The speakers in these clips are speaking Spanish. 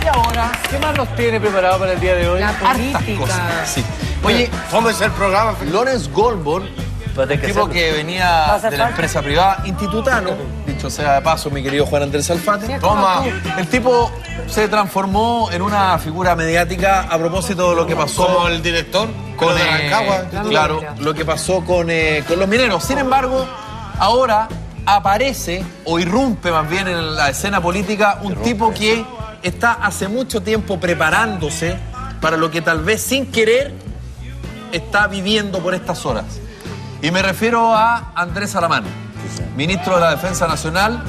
Y ahora, ¿qué más nos tiene preparado para el día de hoy? La política. Sí. Oye, ¿cómo es el programa? Lawrence Goldborn, un tipo que venía de la empresa privada, institutano, dicho sea de paso, mi querido Juan Andrés Alfate. Toma, el tipo se transformó en una figura mediática a propósito de lo que pasó. Como el director Con de Rancagua. claro, lo que pasó con los mineros. Sin embargo, ahora aparece, o irrumpe más bien en la escena política, un tipo que está hace mucho tiempo preparándose para lo que tal vez sin querer está viviendo por estas horas. Y me refiero a Andrés Alamán, ministro de la Defensa Nacional.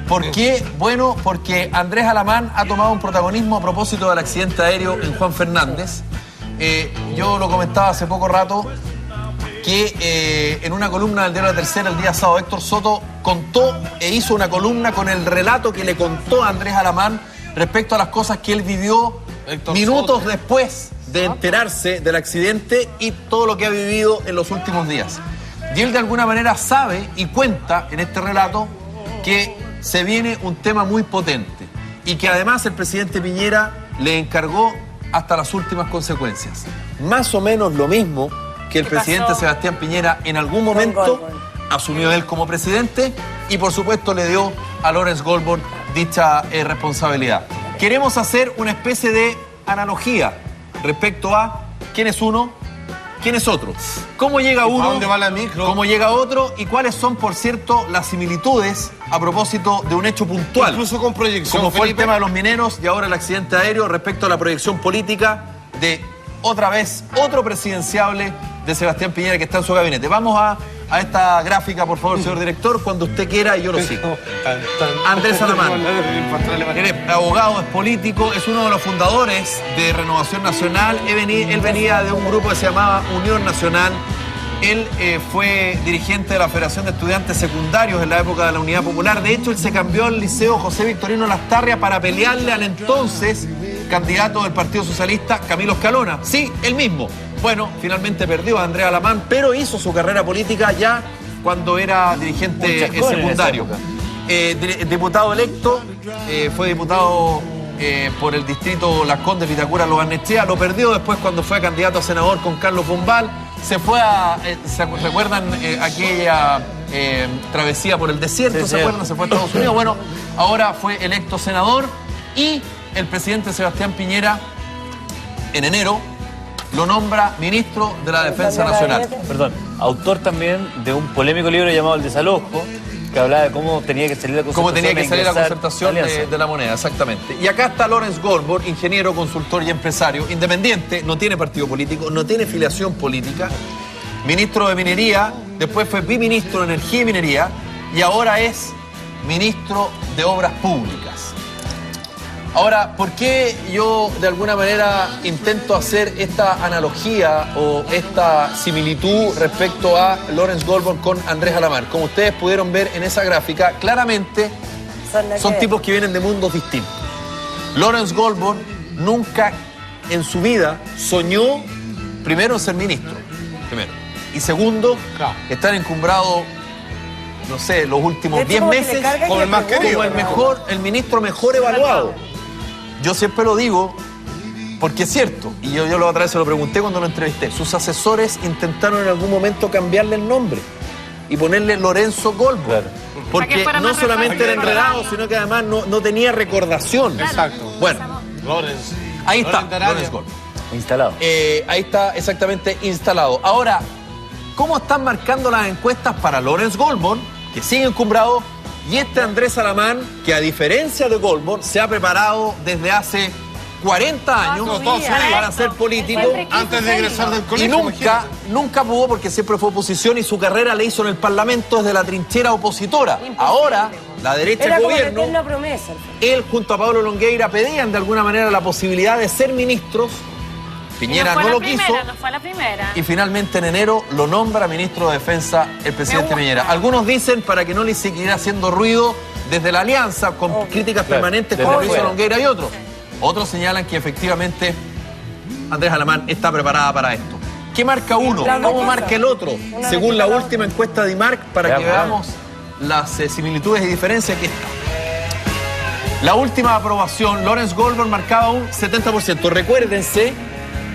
¿Por qué? Bueno, porque Andrés Alamán ha tomado un protagonismo a propósito del accidente aéreo en Juan Fernández. Yo lo comentaba hace poco rato, que en una columna del diario La Tercera el día sábado, Héctor Soto contó e hizo una columna con el relato que le contó a Andrés Alamán respecto a las cosas que él vivió minutos después de enterarse del accidente y todo lo que ha vivido en los últimos días. Y él de alguna manera sabe y cuenta en este relato que se viene un tema muy potente y que además el presidente Piñera le encargó hasta las últimas consecuencias. Más o menos lo mismo que el presidente Sebastián Piñera en algún momento asumió él como presidente y por supuesto le dio a Lawrence Goldborn dicha responsabilidad. Queremos hacer una especie de analogía respecto a quién es uno, quién es otro. ¿Cómo llega uno? ¿A dónde va la micro? ¿Cómo llega otro? ¿Y cuáles son, por cierto, las similitudes a propósito de un hecho puntual? Incluso con proyección, como fue Felipe. el tema de los mineros y ahora el accidente aéreo respecto a la proyección política de otra vez otro presidenciable de Sebastián Piñera que está en su gabinete. Vamos a esta gráfica, por favor, señor director, cuando usted quiera y yo lo sigo. Andrés Alamán, eres abogado, es político, es uno de los fundadores de Renovación Nacional. Él venía de un grupo que se llamaba Unión Nacional. Él fue dirigente de la Federación de Estudiantes Secundarios en la época de la Unidad Popular. De hecho, él se cambió al Liceo José Victorino Lastarria para pelearle al entonces candidato del Partido Socialista, Camilo Escalona. Sí, él mismo. Bueno, finalmente perdió a Andrés Alamán, pero hizo su carrera política ya cuando era dirigente secundario. Diputado electo, fue diputado por el distrito Las Condes, Vitacura, Lo Barnechea. Lo perdió después cuando fue candidato a senador con Carlos Bombal. Se fue a... ¿se recuerdan aquella travesía por el desierto? ¿Se acuerdan? Se fue a Estados Unidos. Bueno, ahora fue electo senador y el presidente Sebastián Piñera, en enero, lo nombra ministro de la Defensa Nacional. Perdón, autor también de un polémico libro llamado El Desalojo, que hablaba de cómo tenía que salir la concertación. Cómo tenía que salir la concertación de la moneda, exactamente. Y acá está Lawrence Goldborn, ingeniero, consultor y empresario, independiente, no tiene partido político, no tiene filiación política, ministro de Minería, después fue biministro de Energía y Minería y ahora es ministro de Obras Públicas. Ahora, ¿por qué yo de alguna manera intento hacer esta analogía o esta similitud respecto a Lawrence Goldborn con Andrés Alamán? Como ustedes pudieron ver en esa gráfica, claramente son tipos que vienen de mundos distintos. Lawrence Goldborn nunca en su vida soñó, primero, en ser ministro, primero. Y segundo, estar encumbrado, no sé, los últimos 10 meses como el más querido, como el ministro mejor evaluado. Yo siempre lo digo, porque es cierto, y yo la otra vez se lo pregunté cuando lo entrevisté, sus asesores intentaron en algún momento cambiarle el nombre y ponerle Lorenzo Goldborn, claro, porque no solamente era enredado, sino que además no tenía recordación. Exacto. Bueno, ahí está, Lawrence Goldborn. Instalado. Ahí está exactamente instalado. Ahora, ¿cómo están marcando las encuestas para Lawrence Goldborn, que sigue encumbrado? Y este Andrés Alamán, que a diferencia de Goldborn, se ha preparado desde hace 40 años para ser político antes de egresar del colegio. Y nunca pudo porque siempre fue oposición y su carrera la hizo en el Parlamento desde la trinchera opositora. Ahora, la derecha del gobierno, él junto a Pablo Longueira pedían de alguna manera la posibilidad de ser ministros. Piñera no lo quiso. No fue la primera. Y finalmente en enero lo nombra ministro de Defensa el presidente Piñera. Algunos dicen para que no le siguiera haciendo ruido desde la alianza, con críticas permanentes como hizo Longueira y otros. Otros señalan que efectivamente Andrés Alamán está preparada para esto. ¿Qué marca uno? ¿Cómo marca el otro? Según la última encuesta de IMARC, para que veamos las similitudes y diferencias que está. La última aprobación, Lawrence Goldborn marcaba un 70%. Recuérdense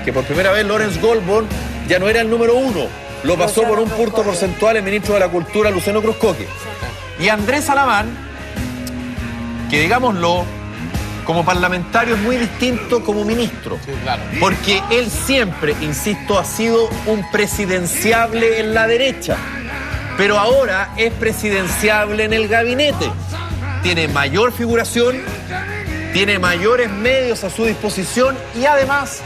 que por primera vez Lawrence Goldborn ya no era el número 1. Lo pasó por un punto porcentual el ministro de la Cultura, Luciano Cruzcoque. Y Andrés Alamán, que digámoslo, como parlamentario es muy distinto como ministro. Sí, claro. Porque él siempre, insisto, ha sido un presidenciable en la derecha. Pero ahora es presidenciable en el gabinete. Tiene mayor figuración, tiene mayores medios a su disposición y además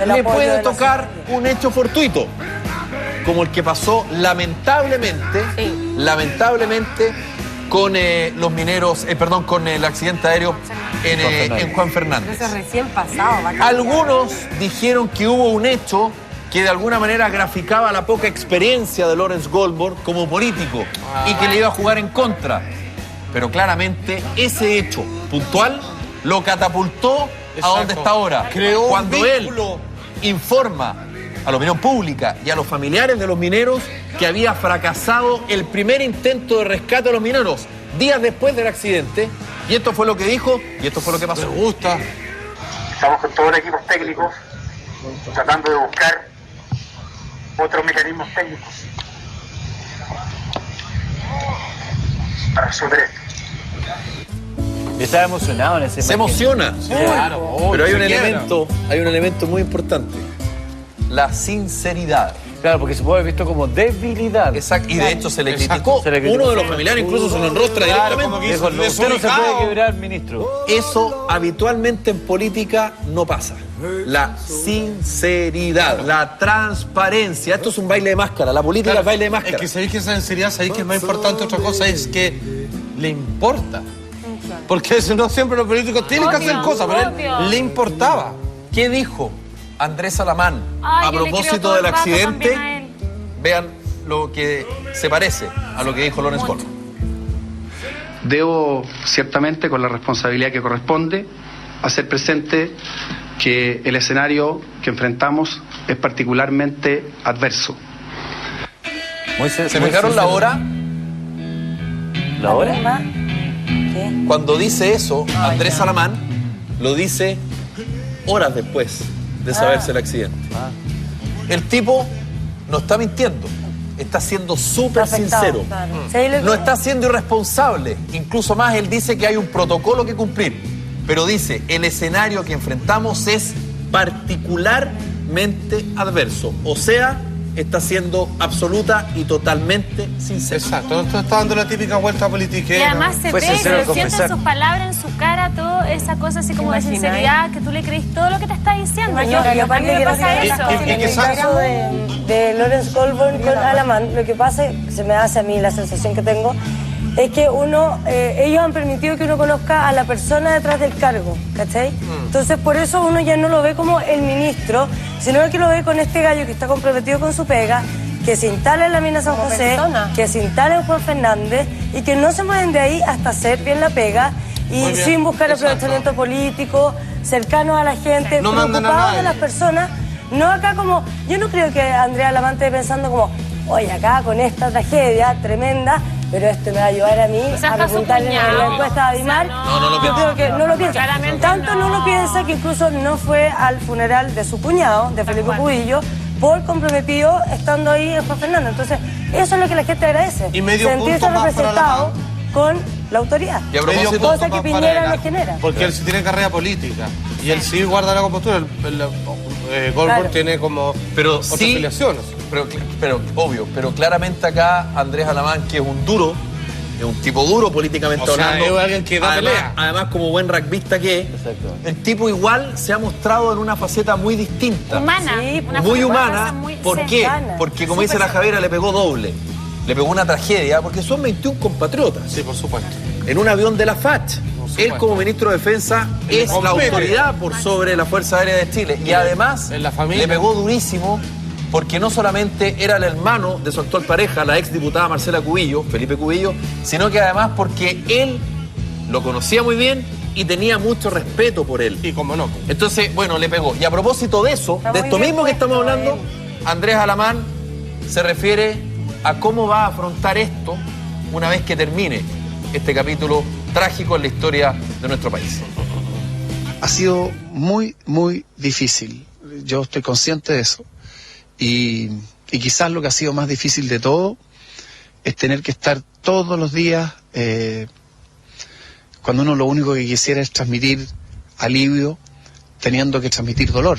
le puede tocar un hecho fortuito, como el que pasó lamentablemente con los mineros, con el accidente aéreo en Juan Fernández. Eso es recién pasado. Algunos dijeron que hubo un hecho que de alguna manera graficaba la poca experiencia de Lawrence Goldborn como político y que le iba a jugar en contra. Pero claramente ese hecho puntual lo catapultó a donde está ahora. Creó un cuando él vínculo. informa a la opinión pública y a los familiares de los mineros que había fracasado el primer intento de rescate a los mineros días después del accidente. Y esto fue lo que dijo y esto fue lo que pasó. Me gusta. Estamos con todos los equipos técnicos tratando de buscar otros mecanismos técnicos para resolver esto. Estaba emocionado en ese Se momento. emociona. Claro, Pero hay un se quiebra. elemento muy importante. La sinceridad. Claro, porque se puede haber visto como debilidad. Exacto. Y de hecho se le Exacto. criticó. Se le criticó. Uno de los familiares incluso se lo enrostra Claro, directamente. como que Dijo, hizo usted no se desubicado. puede quebrar, ministro. Eso habitualmente en política no pasa. La sinceridad, la transparencia. Esto es un baile de máscara. La política Claro, es baile de máscara. Es que sabéis que esa sinceridad, sabéis que es más importante otra cosa, es que le importa. Porque si no, siempre los políticos tienen que hacer cosas, pero obvio. él le importaba. ¿Qué dijo Andrés Alamán Ay, a yo le creo propósito todo del el rato accidente? también a él. Vean lo que se parece a lo que dijo Lawrence Goldborn. Debo, ciertamente, con la responsabilidad que corresponde, hacer presente que el escenario que enfrentamos es particularmente adverso. ¿Se fijaron la hora? ¿La hora? ¿Qué? Cuando dice eso, Andrés Alamán lo dice horas después de saberse el accidente. El tipo no está mintiendo, está siendo súper sincero. Claro. Sí, No está siendo irresponsable. Incluso más, él dice que hay un protocolo que cumplir. Pero dice, el escenario que enfrentamos es particularmente adverso. O sea, está siendo absoluta y totalmente sincero. Exacto, no está dando la típica vuelta política. Y además se Fue ve, sincero se al lo siente en confesar. sus palabras, en su cara, toda esa cosa así como de imagináis? sinceridad, que tú le creís todo lo que te está diciendo. Yo, Yo, y a mí aparte me quiero pasa decir eso. una cosa, Y en que el sabe- caso de Lawrence Goldborn con Alamán, lo que pasa, se me hace a mí la sensación que tengo, es que ellos han permitido que uno conozca a la persona detrás del cargo, ¿cachai? Entonces por eso uno ya no lo ve como el ministro, sino que lo ve con este gallo que está comprometido con su pega, que se instala en la mina San Como José, persona. que se instala en Juan Fernández y que no se mueven de ahí hasta hacer bien la pega y Muy bien, sin buscar exacto. aprovechamiento político, cercanos a la gente, No mandan a preocupados de nadie. las personas, no acá como, yo no creo que Andrea Alamán esté pensando como, oye, acá con esta tragedia tremenda, pero esto me va a ayudar a mí Quizás a para su repuntar en cuñado. la encuesta de Adimar. No lo Yo piensa. creo que no lo piensa. Claramente Tanto no lo piensa que incluso no fue al funeral de su cuñado, de Felipe cual. Cubillo, por comprometido estando ahí en Juan Fernández. Entonces, eso es lo que la gente agradece. Y medio sentirse punto más para representado con la autoridad. Y a propósito, Medio Cosa punto que más Piñera para no él, genera. Porque él sí tiene carrera política. Y él sí guarda la compostura. Goldborn Claro. tiene como pero otras sí, afiliaciones. pero obvio, pero claramente acá Andrés Alamán, que es un duro, es un tipo duro políticamente O sea, hablando. es alguien que da además, pelea. además, como buen rugbyista que es, Exacto. el tipo igual se ha mostrado en una faceta muy distinta. Humana. Sí, una Muy cosa humana. muy ¿Por qué? cercana. Porque como dice la Javiera, le pegó doble. Le pegó una tragedia, porque son 21 compatriotas. Sí, por supuesto. En un avión de la FACH. Él como ministro de Defensa es la compete. autoridad por sobre la Fuerza Aérea de Chile. Y además En la familia. le pegó durísimo porque no solamente era el hermano de su actual pareja, la ex diputada Marcela Cubillo, Felipe Cubillo, sino que además porque él lo conocía muy bien y tenía mucho respeto por él. Y como no. Entonces, bueno, le pegó. Y a propósito de eso, Está de muy esto bien mismo que estamos puesto, hablando, Andrés Alamán se refiere a cómo va a afrontar esto una vez que termine este capítulo trágico en la historia de nuestro país. Ha sido muy, muy difícil. Yo estoy consciente de eso. Y quizás lo que ha sido más difícil de todo es tener que estar todos los días cuando uno lo único que quisiera es transmitir alivio, teniendo que transmitir dolor.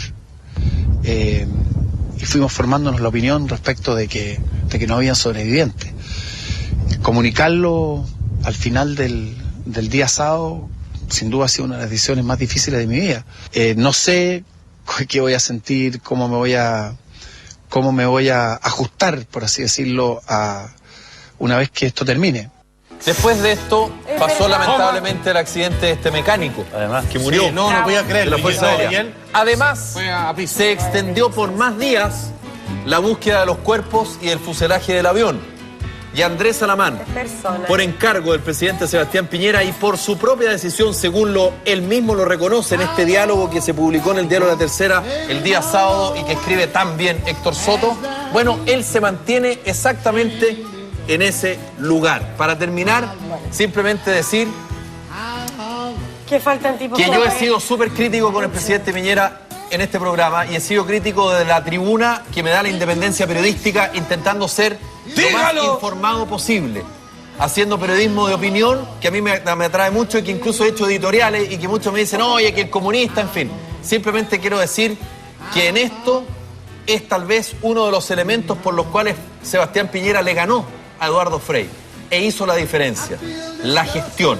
Y fuimos formándonos la opinión respecto de que no habían sobrevivientes. Comunicarlo al final del día sábado, sin duda ha sido una de las decisiones más difíciles de mi vida. No sé qué voy a sentir, cómo me voy a ajustar, por así decirlo, una vez que esto termine. Después de esto, pasó lamentablemente el accidente de este mecánico, Además, que murió. Sí, no podía creerlo. De la Fuerza Aérea. Además, se extendió por más días la búsqueda de los cuerpos y el fuselaje del avión. Y Andrés Alamán, por encargo del presidente Sebastián Piñera y por su propia decisión, según él mismo lo reconoce en este diálogo que se publicó en el diario La Tercera el día sábado y que escribe tan bien Héctor Soto, bueno, él se mantiene exactamente en ese lugar. Para terminar, simplemente decir que faltan tipos que yo he sido súper crítico con el presidente Piñera en este programa y he sido crítico de la tribuna que me da la independencia periodística, intentando ser lo más informado posible, haciendo periodismo de opinión, que a mí me atrae mucho y que incluso he hecho editoriales y que muchos me dicen, oye, que el comunista, en fin. Simplemente quiero decir que en esto es tal vez uno de los elementos por los cuales Sebastián Piñera le ganó a Eduardo Frei e hizo la diferencia, la gestión.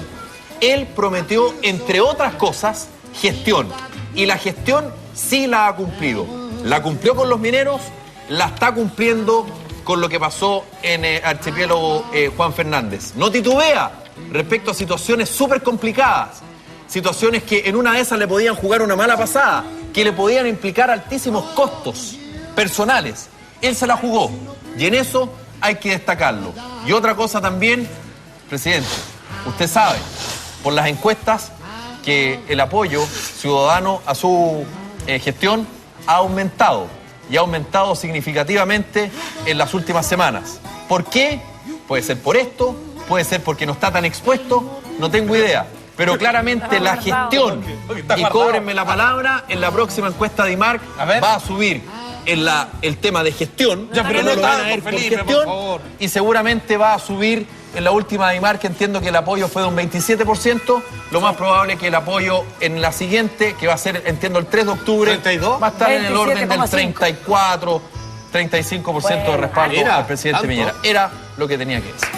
Él prometió, entre otras cosas, gestión, y la gestión sí la ha cumplido. La cumplió con los mineros, la está cumpliendo con lo que pasó en el archipiélago Juan Fernández. No titubea respecto a situaciones súper complicadas, situaciones que en una de esas le podían jugar una mala pasada, que le podían implicar altísimos costos personales. Él se la jugó y en eso hay que destacarlo. Y otra cosa también, presidente, usted sabe, por las encuestas, que el apoyo ciudadano a su gestión ha aumentado. Y ha aumentado significativamente en las últimas semanas. ¿Por qué? Puede ser por esto, puede ser porque no está tan expuesto, no tengo idea. Pero claramente la gestión, y cóbrenme la palabra, en la próxima encuesta de IMARC va a subir el tema de gestión, pero no lo van a ver por gestión, y seguramente va a subir en la última de IMARC, que entiendo que el apoyo fue de un 27%, lo más probable que el apoyo en la siguiente, que va a ser, entiendo, el 3 de octubre, 32, va a estar en el orden del 34, 35% de respaldo al presidente Piñera. Era lo que tenía que decir.